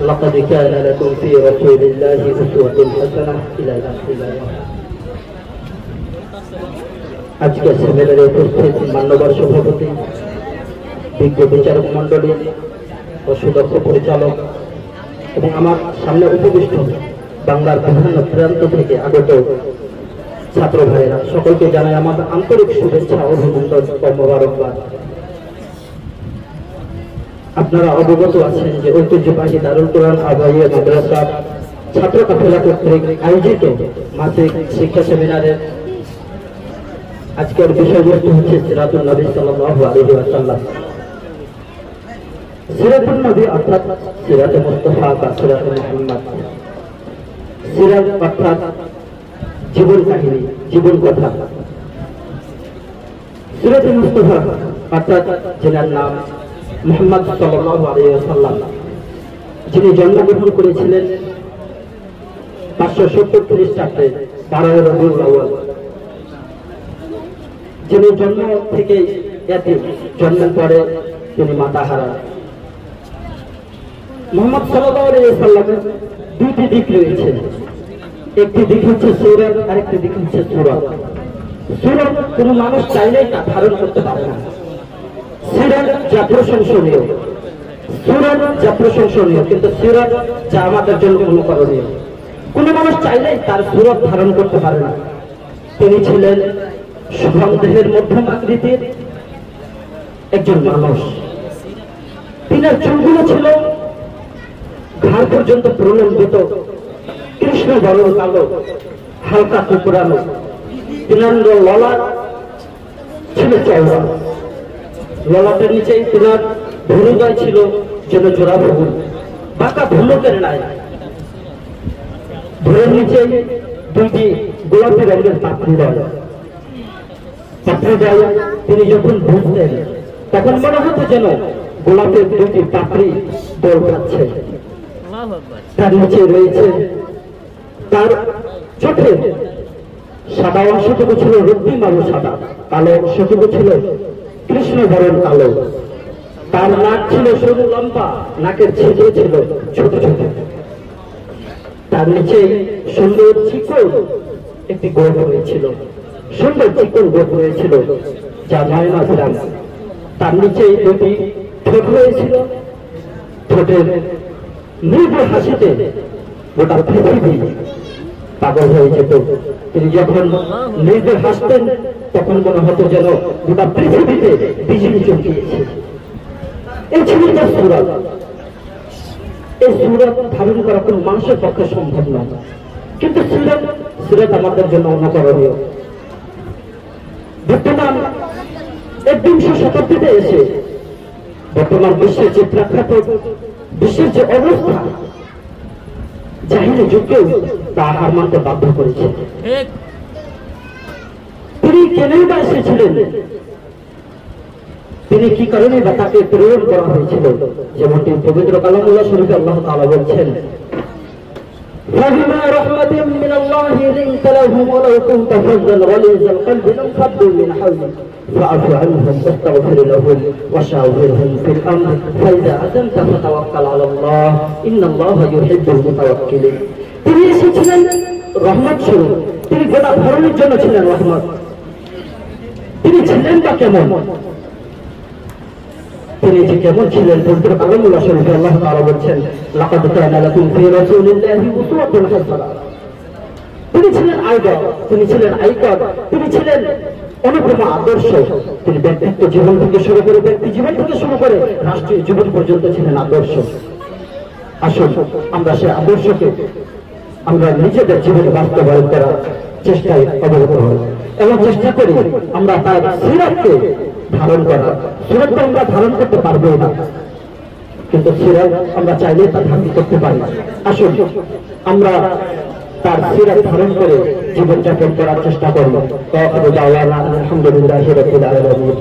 لقد كان لكم في رسول الله أسوة حسنة إلى آخر الآية। আজকে সেমিনারে উপস্থিত মান্যবর সভাপতি, বিজ্ঞ বিচারক মণ্ডলী ও সুদক্ষ পরিচালক এবং আমার সামনে উপবিষ্ট বাংলার বিভিন্ন প্রান্ত থেকে আগত ছাত্র ভাইয়েরা, সকলকে জানাই আমাদের আন্তরিক শুভেচ্ছা ও অভিনন্দন ও মোবারকবাদ। আপনারা অবগত আছেন যে ঐতিহ্যবাহী দারুল কোরআন আবাইয়া মাদ্রাসার ছাত্র কাফেলা কর্তৃক আয়োজিত মাসিক শিক্ষা সেমিনারের আজকের বিষয়বস্তু হচ্ছে সিরাতুন নবী সাল্লাল্লাহু আলাইহি ওয়াসাল্লাম। সিরাতুন নবী অর্থাৎ সিরাতে মুস্তাফা বা সিরাতে মুহাম্মদ। সিরাত অর্থাৎ জীবন কাহিনী, জীবন কথা। সিরাতে মুস্তাফা অর্থাৎ যার নাম মুহাম্মদ সাল্লাল্লাহু আলাইহি ওয়াসাল্লাম, যিনি জন্মগ্রহণ করেছিলেন 570 খ্রিস্টাব্দে 12 রবিউল আউয়াল। যিনি জন্ম থেকে জন্মের পরে তিনি মাতাহারা। মুহাম্মদ সাল্লাল্লাহু আলাইহি ওয়াসাল্লামের দুটি দিক রয়েছে, একটি দিক হচ্ছে সূরত, আরেকটি দিক হচ্ছে সূরত। সূরত কোনো মানুষ চাইলেই তা ধারণ করতে পারে না। সিরাত যা প্রশংসনীয়, সূরত যা প্রশংসনীয়, কিন্তু সিরাত যা আমাদের জন্য অনুকরণীয়। কোন মানুষ চাইলেই তার সূরত ধারণ করতে পারে না। তিনি ছিলেন সুঠাম দেহের মধ্যম আকৃতির একজন মানুষ। তিনার চুলগুলো ছিল ঘাড় পর্যন্ত প্রলম্বিত, কৃষ্ণ বর্ণ কালো, হালকা কুকুরানো। তিনার ললাট ছিল চওড়া, ললাটের নিচেই তিনার ভ্রুদয় ছিল যেন জোড়া ভ্রু, বাঁকা ভুলকের নাই। ভ্রুর নিচে দুইটি গোলাপি রঙের পাপড়িদয়। পাপড়িদয় তিনি যখন বুঝতেন তখন মনে হতো যেন গোলাপের দুটি পাপড়ি দৌড় খাচ্ছে। তার নিচে রয়েছে তার চোখের সাদা অংশটুকু ছিল রক্তিম আলো সাদা, কালো অংশটুকু ছিল কৃষ্ণ বরণ কালো। তার নাক ছিল সরু লম্বা, নাকের ছিদ্র ছিল ছোট ছোট। তার নিচে সুন্দর চিকন একটি গোপ রয়েছিল, সুন্দর চিকন গোপ রয়েছিল যা নয়নাভিরাম। তার নিচে দুটি ঠোঁট রয়েছিল, ঠোঁটের মৃদু হাসিতে গোটা পৃথিবী পাগল হয়ে যেত। তিনি যখন মৃদু হাসতেন তখন মনে হতো যেন গোটা পৃথিবীতে বিজলি চমকিয়েছে। এই ছিল তার সূরত। এই সূরত ধারণ করা কোন মানুষের পক্ষে সম্ভব নয়, কিন্তু সূরত আমাদের জন্য অনুকরণীয়। বর্তমান 21শ শতাব্দীতে এসে বর্তমান বিশ্বের যে প্রেক্ষাপট, বিশ্বের যে অবস্থা, জাহিলি যুগেও তা হার মানতে বাধ্য করেছে। তিনি কেনই বা এসেছিলেন, তিনি কি কারণে বা তাকে প্রেরণ করা হয়েছিল, যেমনটি পবিত্র কালামুল্লাহ শরীফে আল্লাহ তাআলা বলছেন, فَبِمَا رَحْمَةٍ مِّنَ اللَّهِ لِنتَ لَهُمْ وَلَوْ كُنتَ فَظًّا غَلِيظَ الْقَلْبِ لَانفَضُّوا مِنْ حَوْلِكَ فَاعْفُ عَنْهُمْ وَاسْتَغْفِرْ لَهُمْ وَشَاوِرْهُمْ فِي الْأَمْرِ فَإِذَا عَزَمْتَ فَتَوَكَّلْ عَلَى اللَّهِ إِنَّ اللَّهَ يُحِبُّ الْمُتَوَكِّلِينَ। তিনি এসেছিলেন রহমত স্বরূপ, তিনি গোটা ধরনের জন্য ছিলেন রহমত। তিনি ছিলেন বা কেমন? তিনি যে কেমন ছিলেন পবিত্র কালামুল্লাহ শরীফে আল্লাহ তাআলা বলছেন, লাকাদ কানা লাকুম ফি রাসূলিল্লাহি উসওয়াতুন হাসানাহ। তিনি ছিলেন আইডল, তিনি ছিলেন আইকন, তিনি ছিলেন অনুপম আদর্শ। তিনি ব্যক্তিত্ব জীবন থেকে শুরু করে, ব্যক্তি জীবন থেকে শুরু করে রাষ্ট্রীয় জীবন পর্যন্ত ছিলেন আদর্শ। আসুন আমরা সে আদর্শকে আমরা নিজেদের জীবনে বাস্তবায়ন করার চেষ্টায় অবগত হই এবং চেষ্টা করি আমরা তার সিরাতকে ধারণ করা। সূরতটা আমরা ধারণ করতে পারবো না, কিন্তু সিরাত আমরা চাইলে তা ধারণ করতে পারি। আসুন আমরা তার সিরাত ধারণ করে জীবনযাপন করার চেষ্টা করব। আলহামদুলিল্লাহি রাব্বিল আলামিন।